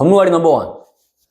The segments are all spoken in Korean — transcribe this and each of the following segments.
건물관리 넘버원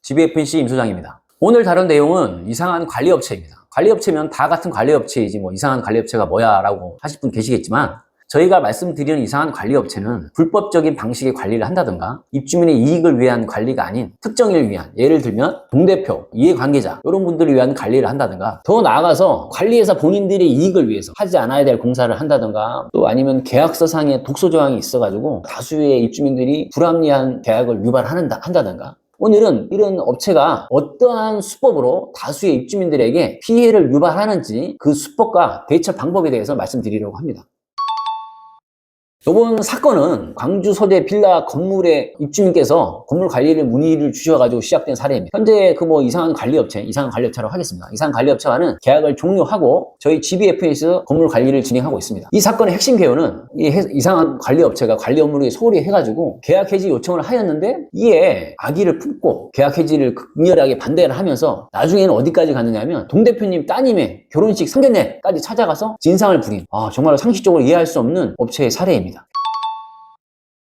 GBFNC 임소장입니다. 오늘 다룬 내용은 이상한 관리업체입니다. 관리업체면 다 같은 관리업체이지 뭐 이상한 관리업체가 뭐야 라고 하실 분 계시겠지만, 저희가 말씀드리는 이상한 관리업체는 불법적인 방식의 관리를 한다든가 입주민의 이익을 위한 관리가 아닌 특정인을 위한, 예를 들면 동대표, 이해관계자 이런 분들을 위한 관리를 한다든가, 더 나아가서 관리회사 본인들의 이익을 위해서 하지 않아야 될 공사를 한다든가, 또 아니면 계약서상에 독소조항이 있어가지고 다수의 입주민들이 불합리한 계약을 유발한다든가, 오늘은 이런 업체가 어떠한 수법으로 다수의 입주민들에게 피해를 유발하는지 그 수법과 대처 방법에 대해서 말씀드리려고 합니다. 이번 사건은 광주 소재 빌라 건물의 입주민께서 건물 관리를 문의를 주셔가지고 시작된 사례입니다. 현재 이상한 관리업체라고 하겠습니다. 이상한 관리업체와는 계약을 종료하고 저희 GBF에서 건물 관리를 진행하고 있습니다. 이 사건의 핵심 개요는 이상한 관리업체가 관리 업무를 소홀히 해가지고 계약 해지 요청을 하였는데, 이에 악의를 품고 계약 해지를 극렬하게 반대를 하면서 나중에는 어디까지 갔느냐면 동대표님 따님의 결혼식 상견례까지 찾아가서 진상을 부린, 정말 상식적으로 이해할 수 없는 업체의 사례입니다.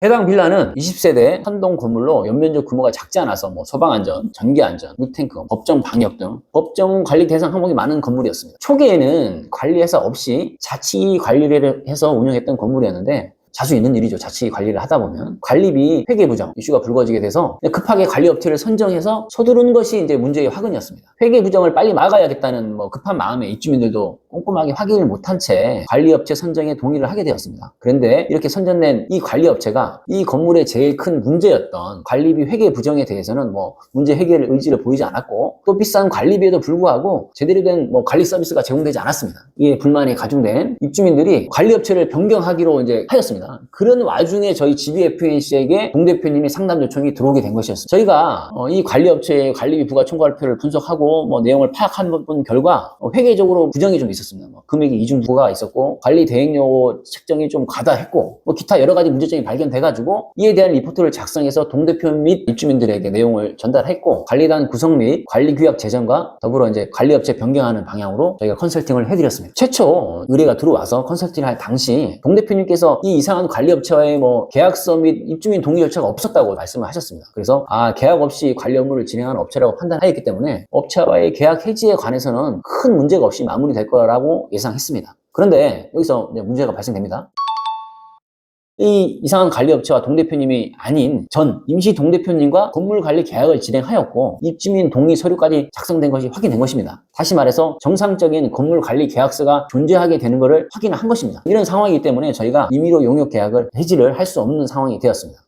해당 빌라는 20세대 한동 건물로 연면적 규모가 작지 않아서 소방안전, 전기안전, 물탱크, 법정 방역 등 법정 관리 대상 항목이 많은 건물이었습니다. 초기에는 관리회사 없이 자치 관리를 해서 운영했던 건물이었는데, 자주 있는 일이죠. 자치 관리를 하다 보면 관리비 회계 부정 이슈가 불거지게 돼서 급하게 관리업체를 선정해서 서두른 것이 이제 문제의 화근이었습니다. 회계 부정을 빨리 막아야겠다는 급한 마음에 입주민들도 꼼꼼하게 확인을 못한 채 관리업체 선정에 동의를 하게 되었습니다. 그런데 이렇게 선정된 이 관리업체가 이 건물의 제일 큰 문제였던 관리비 회계 부정에 대해서는 문제 해결 의지를 보이지 않았고, 또 비싼 관리비에도 불구하고 제대로 된 관리 서비스가 제공되지 않았습니다. 이에 불만이 가중된 입주민들이 관리업체를 변경하기로 이제 하였습니다. 그런 와중에 저희 GBFNC에게 동대표님이 상담 요청이 들어오게 된 것이었습니다. 저희가 이 관리업체의 관리비 부과 총괄표를 분석하고 내용을 파악한 결과 회계적으로 부정이 좀 있었습니다. 금액이 이중 부과가 있었고, 관리 대행료 책정이 좀 과다했고, 기타 여러 가지 문제점이 발견돼가지고 이에 대한 리포트를 작성해서 동대표 및 입주민들에게 내용을 전달했고, 관리단 구성 및 관리규약 제정과 더불어 이제 관리업체 변경하는 방향으로 저희가 컨설팅을 해드렸습니다. 최초 의뢰가 들어와서 컨설팅을 할 당시 동대표님께서 이 이상한 관리업체와의 계약서 및 입주민 동의 절차가 없었다고 말씀을 하셨습니다. 그래서 계약 없이 관리 업무를 진행하는 업체라고 판단하였기 때문에 업체와의 계약 해지에 관해서는 큰 문제가 없이 마무리될 거라고 예상했습니다. 그런데 여기서 이제 문제가 발생됩니다. 이 이상한 관리업체와 동대표님이 아닌 전 임시 동대표님과 건물관리 계약을 진행하였고, 입주민 동의 서류까지 작성된 것이 확인된 것입니다. 다시 말해서 정상적인 건물관리 계약서가 존재하게 되는 것을 확인한 것입니다. 이런 상황이기 때문에 저희가 임의로 용역 계약을 해지를 할 수 없는 상황이 되었습니다.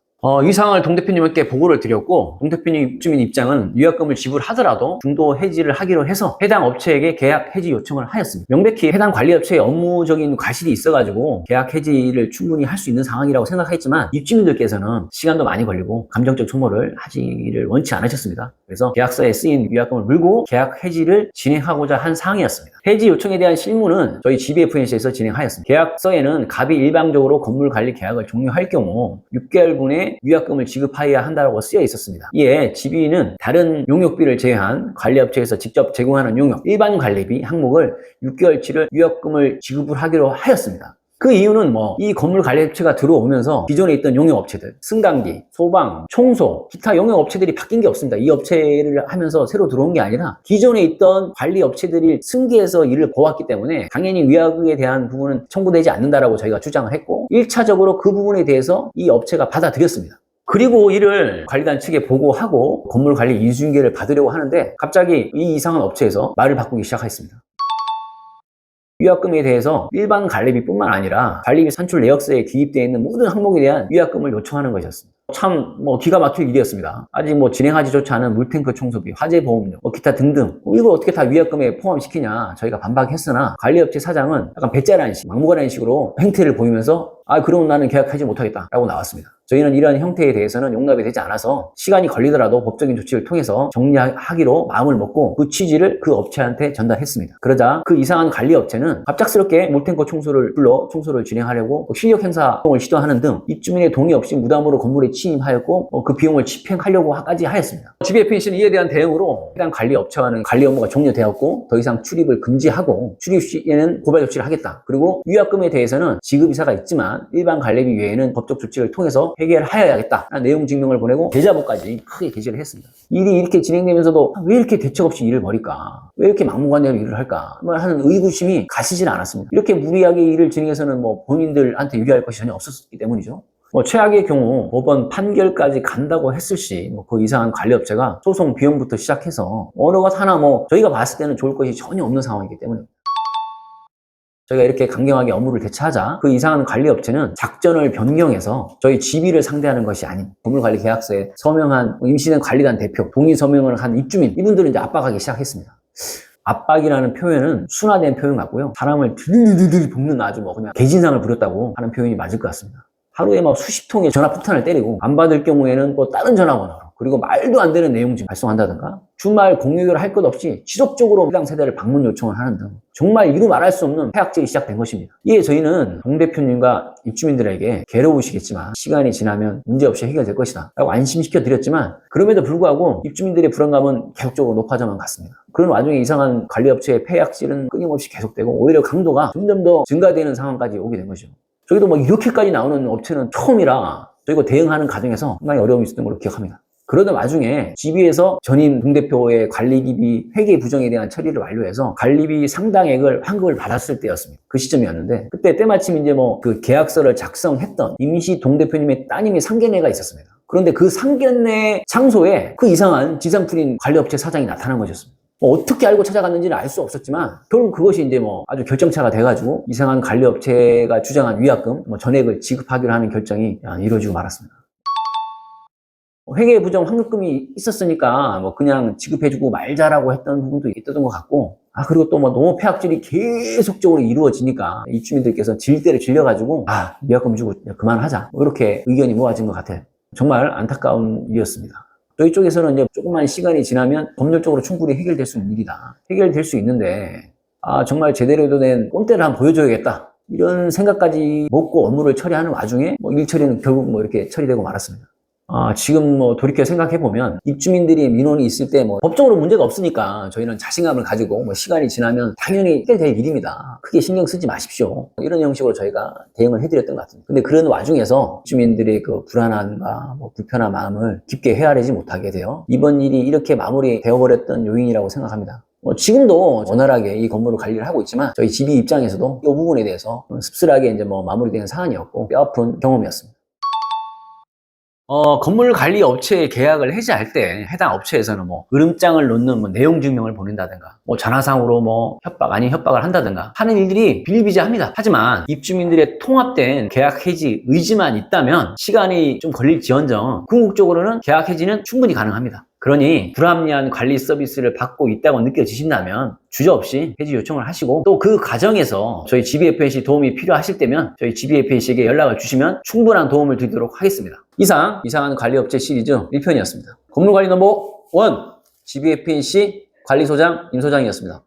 이 상황을 동대표님께 보고를 드렸고, 동대표님 입주민 입장은 위약금을 지불하더라도 중도 해지를 하기로 해서 해당 업체에게 계약 해지 요청을 하였습니다. 명백히 해당 관리업체의 업무적인 과실이 있어가지고 계약 해지를 충분히 할 수 있는 상황이라고 생각했지만, 입주민들께서는 시간도 많이 걸리고 감정적 소모를 하지를 원치 않으셨습니다. 그래서 계약서에 쓰인 위약금을 물고 계약 해지를 진행하고자 한 사항이었습니다. 해지 요청에 대한 실무는 저희 GBFNC에서 진행하였습니다. 계약서에는 갑이 일방적으로 건물관리 계약을 종료할 경우 6개월분의 위약금을 지급하여야 한다고 쓰여 있었습니다. 이에 GB는 다른 용역비를 제외한 관리업체에서 직접 제공하는 용역, 일반 관리비 항목을 6개월치를 위약금을 지급을 하기로 하였습니다. 그 이유는 이 건물 관리업체가 들어오면서 기존에 있던 용역업체들, 승강기, 소방, 청소, 기타 용역업체들이 바뀐 게 없습니다. 이 업체를 하면서 새로 들어온 게 아니라 기존에 있던 관리업체들이 승계해서 일을 보았기 때문에 당연히 위약에 대한 부분은 청구되지 않는다라고 저희가 주장을 했고, 1차적으로 그 부분에 대해서 이 업체가 받아들였습니다. 그리고 이를 관리단 측에 보고하고 건물관리 이주인계를 받으려고 하는데, 갑자기 이 이상한 업체에서 말을 바꾸기 시작했습니다. 위약금에 대해서 일반 관리비뿐만 아니라 관리비 산출 내역서에 기입되어 있는 모든 항목에 대한 위약금을 요청하는 것이었습니다. 참 기가 막힐 일이었습니다. 아직 진행하지조차 않은 물탱크 청소비, 화재 보험료, 기타 등등 이걸 어떻게 다 위약금에 포함시키냐 저희가 반박했으나, 관리업체 사장은 약간 배째라는 식, 막무가내는 식으로 행태를 보이면서 그럼 나는 계약하지 못하겠다 라고 나왔습니다. 저희는 이러한 형태에 대해서는 용납이 되지 않아서 시간이 걸리더라도 법적인 조치를 통해서 정리하기로 마음을 먹고 그 취지를 그 업체한테 전달했습니다. 그러자 그 이상한 관리업체는 갑작스럽게 물탱커 청소를 불러 청소를 진행하려고 실력 행사를 시도하는 등 입주민의 동의 없이 무단으로 건물에 침입하였고, 그 비용을 집행하려고까지 하였습니다. GBFNC는 이에 대한 대응으로 해당 관리업체와는 관리 업무가 종료되었고 더 이상 출입을 금지하고, 출입 시에는 고발 조치를 하겠다. 그리고 위약금에 대해서는 지급 이사가 있지만 일반 관리비 외에는 법적 조치를 통해서 해결하여야겠다라는 내용 증명을 보내고 계좌부까지 크게 게시를 했습니다. 일이 이렇게 진행되면서도 왜 이렇게 대책 없이 일을 벌일까? 왜 이렇게 막무가내로 일을 할까? 하는 의구심이 가시질 않았습니다. 이렇게 무리하게 일을 진행해서는 본인들한테 유리할 것이 전혀 없었기 때문이죠. 최악의 경우 법원 판결까지 간다고 했을 시 그 이상한 관리업체가 소송 비용부터 시작해서 어느 것 하나 저희가 봤을 때는 좋을 것이 전혀 없는 상황이기 때문에 저희가 이렇게 강경하게 업무를 대처하자 그 이상한 관리업체는 작전을 변경해서 저희 GB를 상대하는 것이 아닌 건물관리계약서에 서명한 임시는 관리단 대표, 동의 서명을 한 입주민 이분들을 이제 압박하기 시작했습니다. 압박이라는 표현은 순화된 표현 같고요. 사람을 들들들 볶는 아주 그냥 개진상을 부렸다고 하는 표현이 맞을 것 같습니다. 하루에 수십 통의 전화 폭탄을 때리고 안 받을 경우에는 다른 전화번호로 그리고 말도 안 되는 내용 좀 발송한다든가 주말 공휴일 할 것 없이 지속적으로 해당 세대를 방문 요청을 하는 등 정말 이루 말할 수 없는 폐악질이 시작된 것입니다. 이에 저희는 동 대표님과 입주민들에게 괴로우시겠지만 시간이 지나면 문제없이 해결될 것이다 라고 안심시켜 드렸지만 그럼에도 불구하고 입주민들의 불안감은 계속적으로 높아져만 갔습니다. 그런 와중에 이상한 관리업체의 폐악질은 끊임없이 계속되고 오히려 강도가 점점 더 증가되는 상황까지 오게 된 것이죠. 저희도 이렇게까지 나오는 업체는 처음이라 저희가 대응하는 과정에서 상당히 어려움이 있었던 걸로 기억합니다. 그러던 와중에 GB에서 전임 동대표의 관리비비 회계 부정에 대한 처리를 완료해서 관리비 상당액을 환급을 받았을 때였습니다. 그 시점이었는데 그때 때마침 이제 그 계약서를 작성했던 임시 동대표님의 따님이 상견례가 있었습니다. 그런데 그 상견례 장소에 그 이상한 지상풀인 관리업체 사장이 나타난 것이었습니다. 어떻게 알고 찾아갔는지는 알 수 없었지만 결국 그것이 이제 아주 결정차가 돼가지고 이상한 관리업체가 주장한 위약금 전액을 지급하기로 하는 결정이 이루어지고 말았습니다. 회계 부정 환급금이 있었으니까 그냥 지급해주고 말자라고 했던 부분도 있었던 것 같고 그리고 또 너무 폐악질이 계속적으로 이루어지니까 입주민들께서 질대를 질려가지고 위약금 주고 그만하자 이렇게 의견이 모아진 것 같아요. 정말 안타까운 일이었습니다. 저희 쪽에서는 이제 조금만 시간이 지나면 법률적으로 충분히 해결될 수 있는 일이다. 해결될 수 있는데 정말 제대로 된 꼼대를 한번 보여줘야겠다. 이런 생각까지 먹고 업무를 처리하는 와중에 일 처리는 결국 이렇게 처리되고 말았습니다. 지금 돌이켜 생각해보면 입주민들이 민원이 있을 때 법적으로 문제가 없으니까 저희는 자신감을 가지고 시간이 지나면 당연히 해결될 일입니다. 크게 신경 쓰지 마십시오. 이런 형식으로 저희가 대응을 해드렸던 것 같습니다. 근데 그런 와중에서 입주민들의 그 불안함과 불편한 마음을 깊게 헤아리지 못하게 돼요. 이번 일이 이렇게 마무리되어버렸던 요인이라고 생각합니다. 지금도 원활하게 이 건물을 관리를 하고 있지만 저희 집이 입장에서도 이 부분에 대해서 씁쓸하게 이제 마무리되는 사안이었고 뼈아픈 경험이었습니다. 건물 관리 업체의 계약을 해지할 때 해당 업체에서는 으름장을 놓는 내용 증명을 보낸다든가 전화상으로 협박 아닌 협박을 한다든가 하는 일들이 비일비재합니다. 하지만 입주민들의 통합된 계약 해지 의지만 있다면 시간이 좀 걸릴지언정 궁극적으로는 계약 해지는 충분히 가능합니다. 그러니 불합리한 관리 서비스를 받고 있다고 느껴지신다면 주저없이 해지 요청을 하시고 또 그 과정에서 저희 GBFAC 도움이 필요하실 때면 저희 GBFAC에게 연락을 주시면 충분한 도움을 드리도록 하겠습니다. 이상 이상한 관리업체 시리즈 1편이었습니다. 건물관리 넘버 1 GBFAC 관리소장 임소장이었습니다.